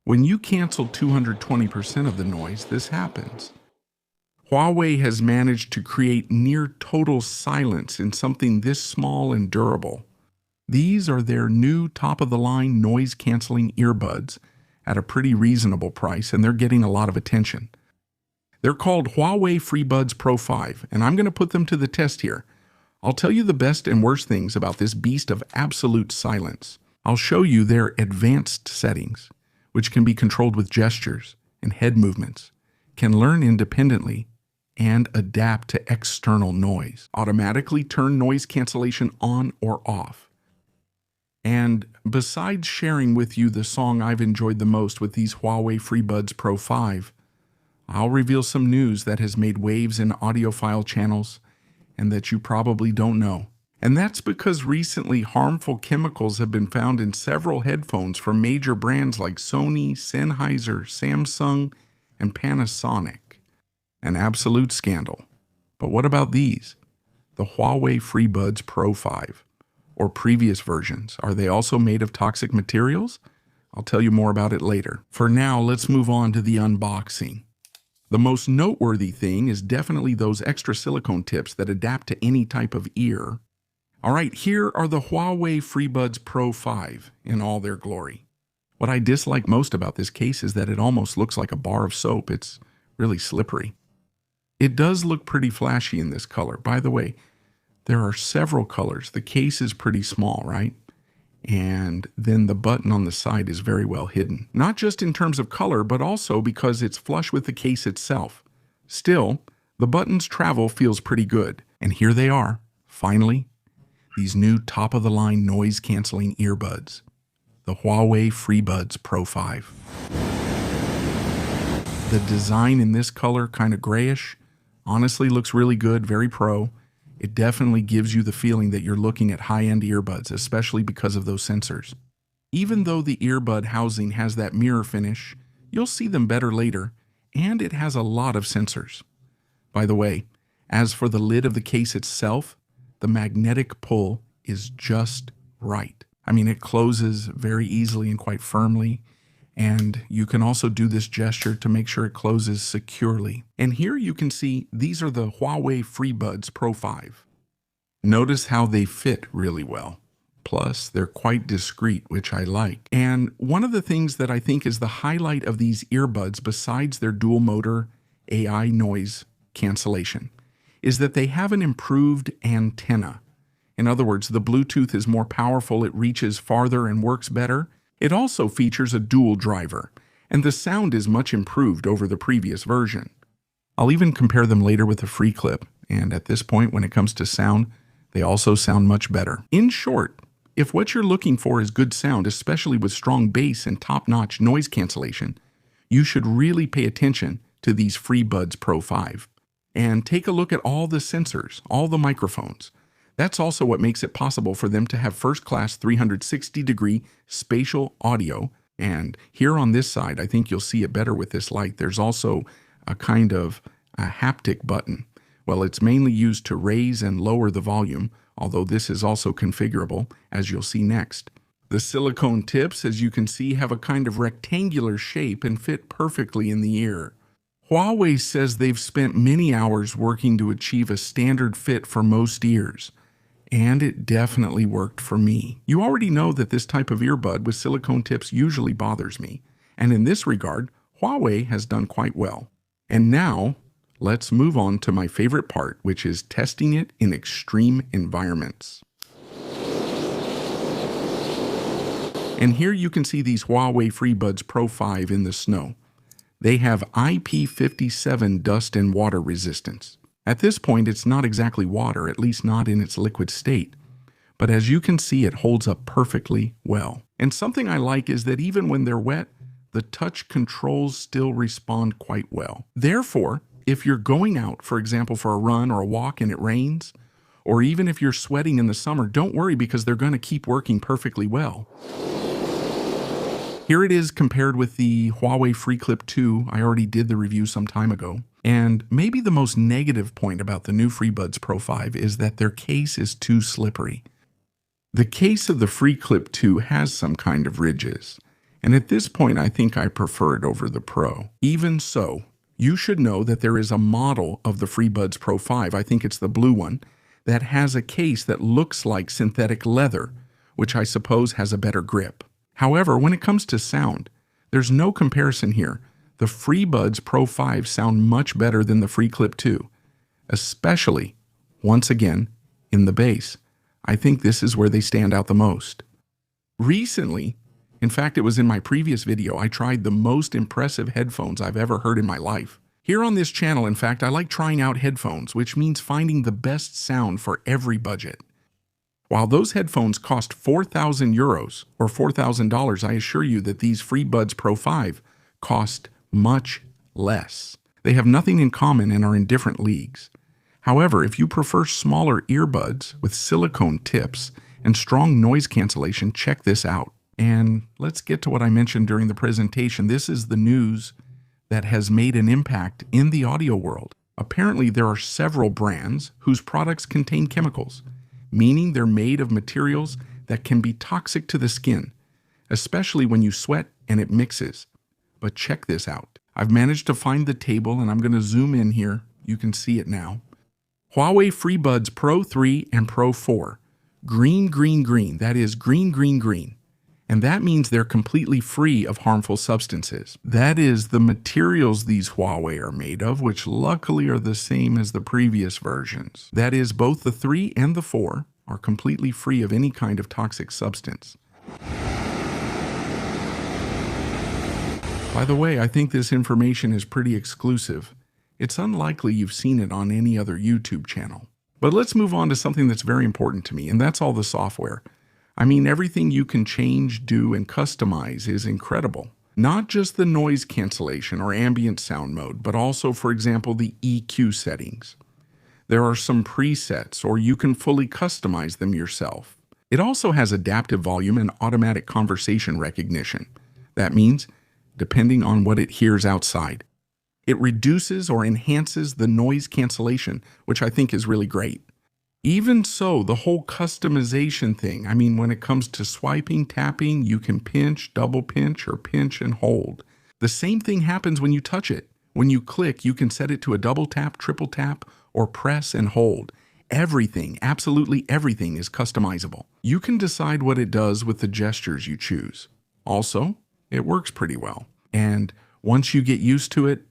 When you cancel 220% of the noise, this happens. Huawei has managed to create near total silence in something this small and durable. These are their new top-of-the-line noise-canceling earbuds at a pretty reasonable price, and they're getting a lot of attention. They're called Huawei FreeBuds Pro 5, and I'm going to put them to the test here. I'll tell you the best and worst things about this beast of absolute silence. I'll show you their advanced settings, which can be controlled with gestures and head movements, can learn independently, and adapt to external noise. Automatically turn noise cancellation on or off. And besides sharing with you the song I've enjoyed the most with these Huawei FreeBuds Pro 5, I'll reveal some news that has made waves in audiophile channels and that you probably don't know. And that's because recently harmful chemicals have been found in several headphones from major brands like Sony, Sennheiser, Samsung, and Panasonic. An absolute scandal. But what about these? The Huawei FreeBuds Pro 5, or previous versions. Are they also made of toxic materials? I'll tell you more about it later. For now, let's move on to the unboxing. The most noteworthy thing is definitely those extra silicone tips that adapt to any type of ear. Alright, here are the Huawei FreeBuds Pro 5 in all their glory. What I dislike most about this case is that it almost looks like a bar of soap. It's really slippery. It does look pretty flashy in this color. By the way, there are several colors. The case is pretty small, right? And then the button on the side is very well hidden. Not just in terms of color, but also because it's flush with the case itself. Still, the button's travel feels pretty good. And here they are, finally, these new top-of-the-line noise-canceling earbuds, the Huawei FreeBuds Pro 5. The design in this color, kind of grayish, honestly looks really good, very pro. It definitely gives you the feeling that you're looking at high-end earbuds, especially because of those sensors. Even though the earbud housing has that mirror finish, you'll see them better later, and it has a lot of sensors. By the way, as for the lid of the case itself, the magnetic pull is just right. I mean, it closes very easily and quite firmly, and you can also do this gesture to make sure it closes securely. And here you can see these are the Huawei FreeBuds Pro 5. Notice how they fit really well. Plus, they're quite discreet, which I like. And one of the things that I think is the highlight of these earbuds, besides their dual motor AI noise cancellation, is that they have an improved antenna. In other words, the Bluetooth is more powerful, it reaches farther and works better. It also features a dual driver, and the sound is much improved over the previous version. I'll even compare them later with the free clip, and at this point, when it comes to sound, they also sound much better. In short, if what you're looking for is good sound, especially with strong bass and top-notch noise cancellation, you should really pay attention to these FreeBuds Pro 5. And take a look at all the sensors, all the microphones. That's also what makes it possible for them to have first-class 360-degree spatial audio. And here on this side, I think you'll see it better with this light, there's also a kind of a haptic button. Well, it's mainly used to raise and lower the volume, although this is also configurable, as you'll see next. The silicone tips, as you can see, have a kind of rectangular shape and fit perfectly in the ear. Huawei says they've spent many hours working to achieve a standard fit for most ears. And it definitely worked for me. You already know that this type of earbud with silicone tips usually bothers me. And in this regard, Huawei has done quite well. And now, let's move on to my favorite part, which is testing it in extreme environments. And here you can see these Huawei FreeBuds Pro 5 in the snow. They have IP57 dust and water resistance. At this point, it's not exactly water, at least not in its liquid state. But as you can see, it holds up perfectly well. And something I like is that even when they're wet, the touch controls still respond quite well. Therefore, if you're going out, for example, for a run or a walk and it rains, or even if you're sweating in the summer, don't worry because they're going to keep working perfectly well. Here it is compared with the Huawei FreeClip 2. I already did the review some time ago. And maybe the most negative point about the new FreeBuds Pro 5 is that their case is too slippery. The case of the FreeClip 2 has some kind of ridges, And at this point, I think I prefer it over the Pro. Even so, you should know that there is a model of the FreeBuds Pro 5, I think it's the blue one, that has a case that looks like synthetic leather, which I suppose has a better grip. However, when it comes to sound, there's no comparison here. The FreeBuds Pro 5 sound much better than the FreeClip 2, especially, once again, in the bass. I think this is where they stand out the most. Recently, in fact, it was in my previous video, I tried the most impressive headphones I've ever heard in my life. Here on this channel, in fact, I like trying out headphones, which means finding the best sound for every budget. While those headphones cost 4,000 euros or $4,000, I assure you that these FreeBuds Pro 5 cost much less. They have nothing in common and are in different leagues. However, if you prefer smaller earbuds with silicone tips and strong noise cancellation, check this out. And let's get to what I mentioned during the presentation. This is the news that has made an impact in the audio world. Apparently, there are several brands whose products contain chemicals, meaning they're made of materials that can be toxic to the skin, especially when you sweat and it mixes. But check this out. I've managed to find the table, and I'm going to zoom in here. You can see it now. Huawei FreeBuds Pro 3 and Pro 4. Green, green, green. That is green, green, green. And that means they're completely free of harmful substances. That is the materials these Huawei are made of, which luckily are the same as the previous versions. That is, both the 3 and the 4 are completely free of any kind of toxic substance. By the way, I think this information is pretty exclusive. It's unlikely you've seen it on any other YouTube channel. But let's move on to something that's very important to me, and that's all the software. I mean, everything you can change, do, and customize is incredible. Not just the noise cancellation or ambient sound mode, but also, for example, the EQ settings. There are some presets, or you can fully customize them yourself. It also has adaptive volume and automatic conversation recognition. That means, depending on what it hears outside, it reduces or enhances the noise cancellation, which I think is really great. Even so, the whole customization thing, I mean, when it comes to swiping, tapping, you can pinch, double pinch, or pinch and hold. The same thing happens when you touch it. When you click, you can set it to a double tap, triple tap, or press and hold. Everything, absolutely everything is customizable. You can decide what it does with the gestures you choose. Also, it works pretty well. And once you get used to it,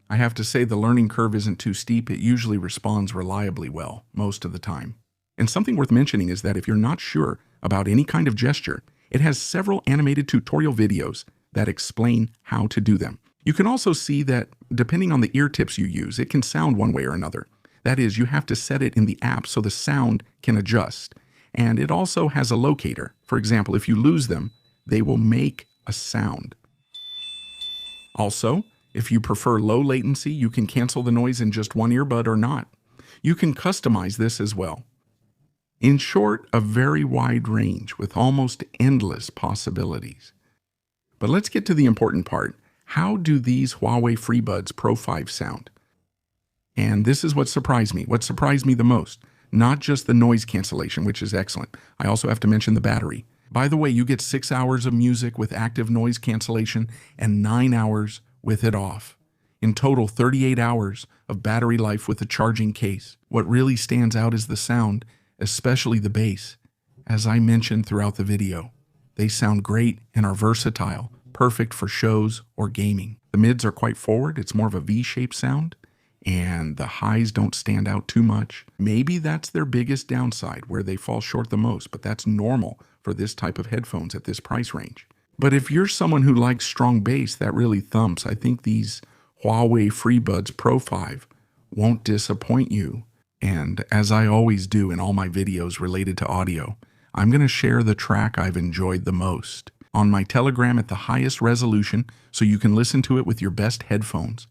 I have to say the learning curve isn't too steep. It usually responds reliably well most of the time. And something worth mentioning is that if you're not sure about any kind of gesture, it has several animated tutorial videos that explain how to do them. You can also see that depending on the ear tips you use, it can sound one way or another. That is, you have to set it in the app so the sound can adjust. And it also has a locator. For example, if you lose them, they will make a sound. Also, if you prefer low latency, you can cancel the noise in just one earbud or not. You can customize this as well. In short, a very wide range with almost endless possibilities. But let's get to the important part. How do these Huawei FreeBuds Pro 5 sound? And this is what surprised me. What surprised me the most, not just the noise cancellation, which is excellent. I also have to mention the battery. By the way, you get 6 hours of music with active noise cancellation and 9 hours with it off. In total, 38 hours of battery life with a charging case. What really stands out is the sound, especially the bass. As I mentioned throughout the video, they sound great and are versatile, perfect for shows or gaming. The mids are quite forward, it's more of a V-shaped sound, and the highs don't stand out too much. Maybe that's their biggest downside, where they fall short the most, but that's normal for this type of headphones at this price range. But if you're someone who likes strong bass that really thumps, I think these Huawei FreeBuds Pro 5 won't disappoint you. And as I always do in all my videos related to audio, I'm going to share the track I've enjoyed the most on my Telegram at the highest resolution so you can listen to it with your best headphones.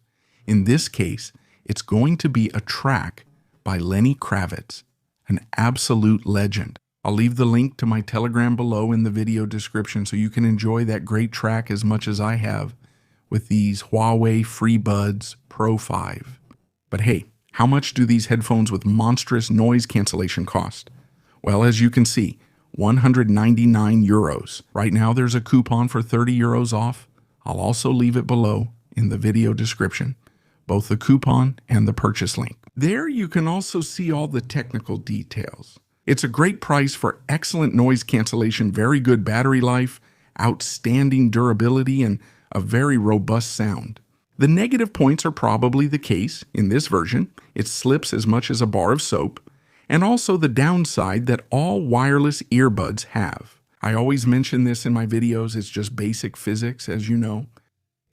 In this case, it's going to be a track by Lenny Kravitz, an absolute legend. I'll leave the link to my Telegram below in the video description so you can enjoy that great track as much as I have with these Huawei FreeBuds Pro 5. But hey, how much do these headphones with monstrous noise cancellation cost? Well, as you can see, 199 euros. Right now there's a coupon for 30 euros off. I'll also leave it below in the video description, both the coupon and the purchase link. There you can also see all the technical details. It's a great price for excellent noise cancellation, very good battery life, outstanding durability, and a very robust sound. The negative points are probably the case in this version. It slips as much as a bar of soap, and also the downside that all wireless earbuds have. I always mention this in my videos, it's just basic physics, as you know.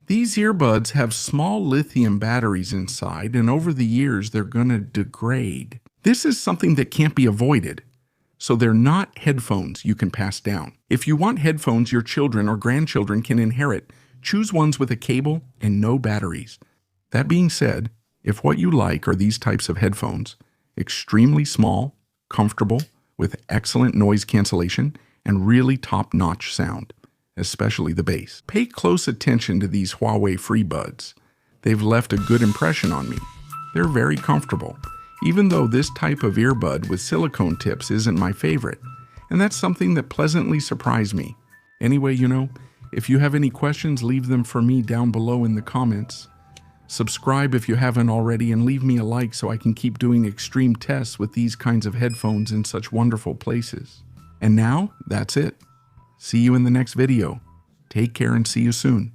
These earbuds have small lithium batteries inside, and over the years they're going to degrade. This is something that can't be avoided, so they're not headphones you can pass down. If you want headphones your children or grandchildren can inherit, choose ones with a cable and no batteries. That being said, if what you like are these types of headphones, extremely small, comfortable, with excellent noise cancellation, and really top-notch sound, especially the bass. Pay close attention to these Huawei FreeBuds. They've left a good impression on me. They're very comfortable, even though this type of earbud with silicone tips isn't my favorite, and that's something that pleasantly surprised me. Anyway, if you have any questions, leave them for me down below in the comments. Subscribe if you haven't already, and leave me a like so I can keep doing extreme tests with these kinds of headphones in such wonderful places. And now, that's it. See you in the next video. Take care and see you soon.